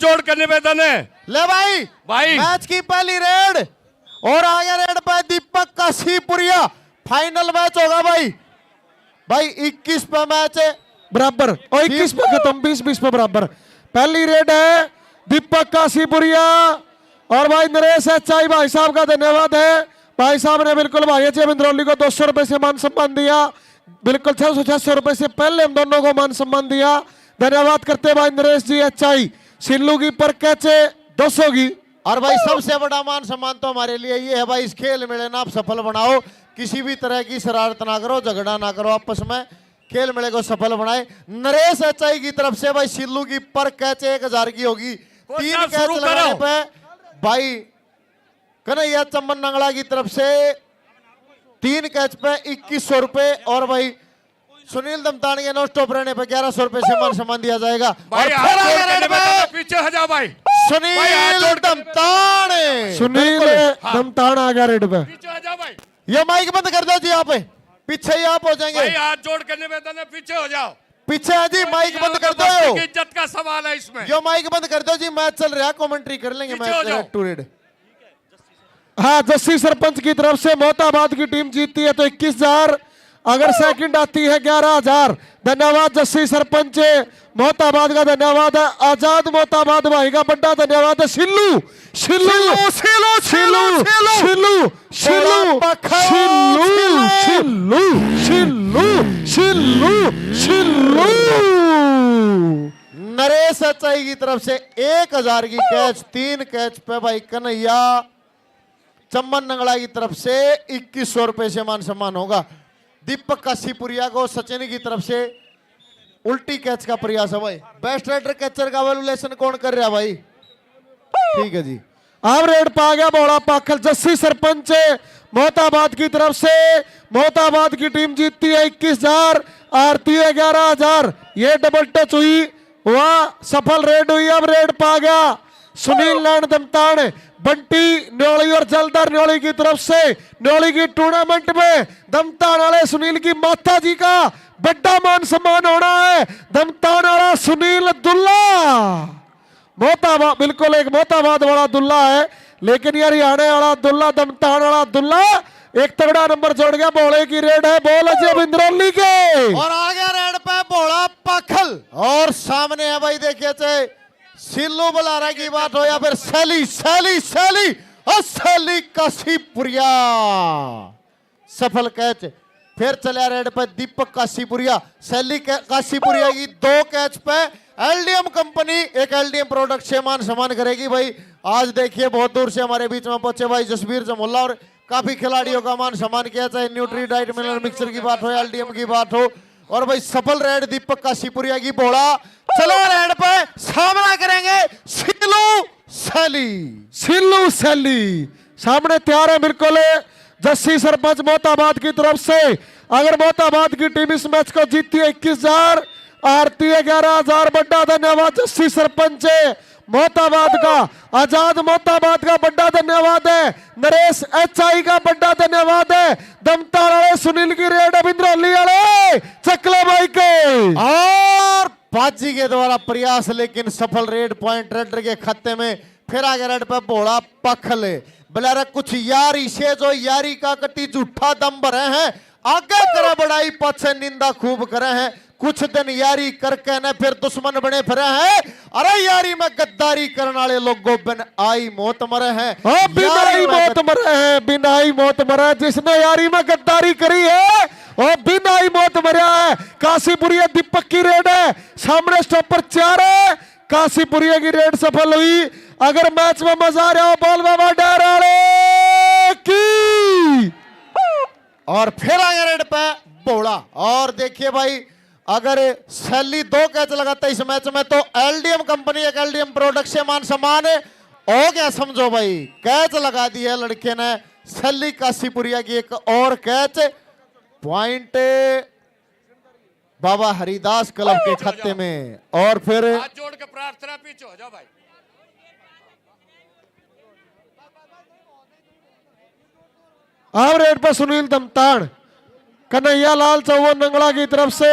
जोड़ कर निवेदन है। ले भाई भाई। मैच की पहली रेड और आगे रेड पे दीपक काशीपुरिया। फाइनल मैच होगा भाई। भाई 21 पे मैच है बराबर और 21 पे खत्म, 20-20 पे बराबर। पहली रेड है दीपक काशीपुरिया और भाई नरेश एचआई भाई साहब का धन्यवाद है। भाई साहब ने बिल्कुल भाई एच बिंद्रौली को 200 रुपए से मान सम्मान दिया, बिल्कुल 600 रुपए से पहले हम दोनों को मान सम्मान दिया। धन्यवाद करते भाई नरेश जी एचआई। सिल्लू की पर कैचे 200 की। और भाई सबसे बड़ा मान सम्मान तो हमारे लिए ये है भाई, इस खेल मेले ना आप सफल बनाओ, किसी भी तरह की शरारत ना करो, झगड़ा ना करो आपस में, खेल मेले को सफल बनाए। नरेश एचआई की तरफ से भाई सिल्लू की पर कैच 1000 की होगी। 3 कैच लगाने पे भाई कन्हैया चम्मन नंगला की तरफ से 3 कैच पे 2100 रुपए और भाई सुनील दमतान के नौ स्टॉप रहने पे 1100 रुपए से मान सम्मान दिया जाएगा। और पीछे हटा भाई। सुनील दमतान, सुनील दमतान आ गया रेड पे। पीछे हटा भाई। ये माइक बंद कर दो जी, आप पीछे ही आप हो जाएंगे। भाई हाथ जोड़ कर निवेदन है, पीछे हो जाओ। पीछे है जी, माइक बंद कर दो। इज्जत का सवाल है इसमें। यो माइक बंद कर दो जी, मैच चल रहा है, कमेंट्री कर लेंगे मैच टू रेड। हाँ, जस्सी सरपंच की तरफ से मोहताबाद की टीम जीतती है तो 21,000, अगर सेकंड आती है 11,000। धन्यवाद जस्सी सरपंच मोहताबाद का, धन्यवाद है आजाद मोहताबाद भाई का, बड़ा धन्यवाद है। सिल्लू सिल्लू सिल्लू सिल्लू सिल्लू सिल्लू सिल्लू सिल्लू सिल्लू सिल्लू। नरेश एचआई की तरफ से 1000 की कैच, 3 कैच पे भाई कन्हैया चम्मन नंगला की तरफ से 2100 रुपए से मान सम्मान होगा। दीपक काशीपुरिया को सचिन की तरफ से उल्टी कैच का प्रयास है भाई। बेस्ट राइडर कैचर का वैल्यूएशन कौन कर रहा है भाई? ठीक है जी। अब रेड पा गया बौड़ा पाखल। जस्सी सरपंच मोहताबाद की तरफ से, मोहताबाद की टीम जीतती है 21,000, आरती है 11,000। ये डबल टच हुई, वह सफल रेड हुई। अब रेड पा गया सुनील लैंड दमतान, बंटी न्योली और जलदार न्योली की तरफ से। न्योली की टूर्नामेंट में दमतान वाले सुनील की माता जी का बड़ा मान सम्मान होना है। दमतान वाला सुनील दुल्ला, मोहताबाद बिल्कुल एक मोहताबाद वाला दुल्ला है, लेकिन यार हरियाणा वाला दुल्ला, दमतान वाला दुल्ला एक तगड़ा नंबर जोड़ गया। बोले की रेड है, बोल अजय बिंद्रौली के। और आगे रेड पे बोला पाखल और सामने है भाई देखिए, चाहे सिल्लू बलारा की बात हो या फिर सैली सैली सैली और सैली काशीपुरिया। सफल कैच। फिर चला रेड पे दीपक काशीपुरिया। सैली काशीपुरिया की 2 कैच पे एलडीएम कंपनी, एक एलडीएम प्रोडक्ट से मान सम्मान करेगी भाई। आज देखिए बहुत दूर से हमारे बीच में पहुंचे भाई जसबीर जमुल्ला और काफी खिलाड़ियों का मान सम्मान किया, चाहे न्यूट्री डाइट मिनरल मिक्सर की बात हो, एलडीएम की बात हो। और भाई सफल रेड दीपक काशीपुरिया की बोला। चलो रेड पे सामना करेंगे सिल्लू सैली। सिल्लू सैली सामने तैयार है बिल्कुल। जस्सी सरपंच मोहताबाद की तरफ से, अगर मोहताबाद की टीम इस मैच को जीतती है 21,000, आरती है 11,000। बड़ा धन्यवाद जस्सी सरपंच मोहताबाद का, आजाद मोहताबाद का बड़ा धन्यवाद है, नरेश एचआई का बड़ा धन्यवाद है। दमतान वाले सुनील की रेड, बिंद्रौली वाले चकले भाई के और बाजी के द्वारा प्रयास लेकिन सफल। रेड पॉइंट रेडर के खाते में। फिर आगे रेड पे भोला पखले बलारा कुछ यारी से जो यारी का कटी झूठा दम भरे हैं, आगे करे बढ़ाई पाछे निंदा खूब करे हैं। कुछ दिन यारी करके न फिर दुश्मन बने फिरे हैं। अरे यारी में गद्दारी करने वाले लोगों बिन आई मौत मरे हैं। बिना ही मौत मरे हैं, बिना ही मौत मरे। जिसने यारी में गद्दारी करी है और बिना ही मौत मरा है। काशीपुरिया दीपक की रेड है, सामने स्टॉपर 4 है। काशीपुरिया की रेड सफल हुई। अगर मैच में मजा आ रहा हो, बॉल बाबा डराड़े की। और फिर आगे रेड पे बोला। और देखिए भाई, अगर सैली 2 कैच लगाता है इस मैच में तो एलडीएम कंपनी, एक एलडीएम प्रोडक्ट से मान सम्मान हो गया समझो भाई। कैच लगा दी है लड़के ने सैली काशीपुरिया की, एक और कैच। पॉइंट बाबा हरिदास क्लब के खाते में। और फिर हाथ जोड़ के प्रार्थना, पीछे हो जाओ भाई। अब रेड पर सुनील दमतान, कन्हैया लाल चौवन नंगला की तरफ से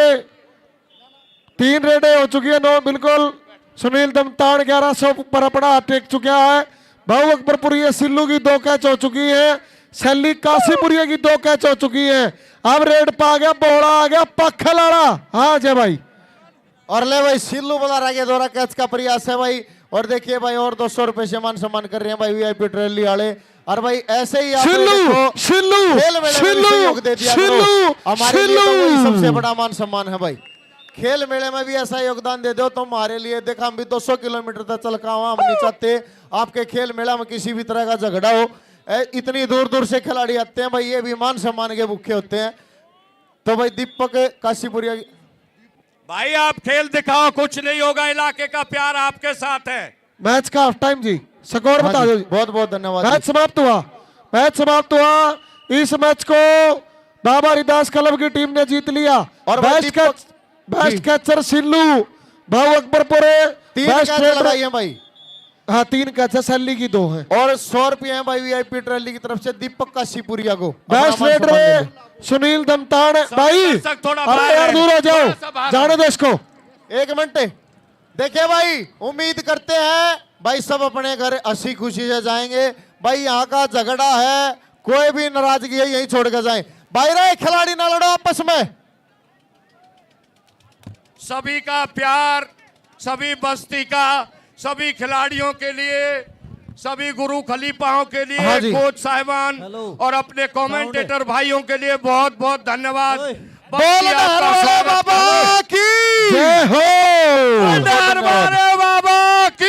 3 रेडें हो चुकी है। 9 बिल्कुल सुनील दमतान 1100 पर अपना टेक चुका है। भाऊ अकबरपुरी सिल्लू की 2 कैच हो चुकी है। सैली काशीपुरी की 2 कैच हो चुकी है। अब रेड पा गया, बोला आ गया पखल आड़ा। हाँ जय भाई, और ले भाई सिल्लू बलारा के द्वारा कैच का प्रयास है भाई। और देखिए भाई और 200 रुपए से मान सम्मान कर रहे हैं भाई वीआईपी ट्रेली वाले। और भाई ऐसे ही आपने सिल्लू देखो सिल्लू खेल मेले में सिल्लू सहयोग दे दिया करो। सिल्लू हमारे लिए तो वही सबसे सिल्लू बड़ा मान सम्मान है भाई। खेल मेले में भी ऐसा योगदान दे दो तो हमारे लिए। देखा हम भी 200 किलोमीटर तक चल का हम नहीं चाहते आपके खेल मेला में किसी भी तरह का झगड़ा हो। इतनी दूर दूर से खिलाड़ी आते हैं भाई, ये भी मान सम्मान के भूखे होते हैं। तो भाई दीपक काशीपुरिया भाई आप खेल दिखाओ, कुछ नहीं होगा, इलाके का प्यार आपके साथ है। मैच का हाफ टाइम जी, स्कोर बता दो जी। बहुत बहुत धन्यवाद। मैच समाप्त हुआ, मैच समाप्त हुआ। इस मैच को बाबा हरिदास क्लब की टीम ने जीत लिया। और बेस्ट कैचर सिल्लू, भाऊ अकबरपुर 3 कैच लगाई है भाई। हाँ 3 कैच है, सैली की 2 है। और 100 रुपये है भाई वीआईपी ट्रेली की तरफ से दीपक काशीपुरिया को। बेस्ट रेडर सुनील दमतान भाई। दर्शक थोड़ा अरे बाहर यार है, दूर हो जाओ, थोड़ा सा बाहर जाने दो इसको। 1 मिनट देखिए भाई, उम्मीद करते हैं भाई सब अपने घर हंसी खुशी से जाएंगे। भाई यहाँ का झगड़ा है, कोई भी नाराजगी है यही छोड़ कर जाए भाई। रे खिलाड़ी ना लड़ो आपस में। सभी का प्यार, सभी बस्ती का, सभी खिलाड़ियों के लिए, सभी गुरु खलीफाओं के लिए, हाँ जी। कोच साहिबान और अपने कमेंटेटर भाइयों के लिए बहुत बहुत धन्यवाद। बस्ती बोल आपका नहर स्वागत बाबा है। की जय हो। नहर वाले बाबा की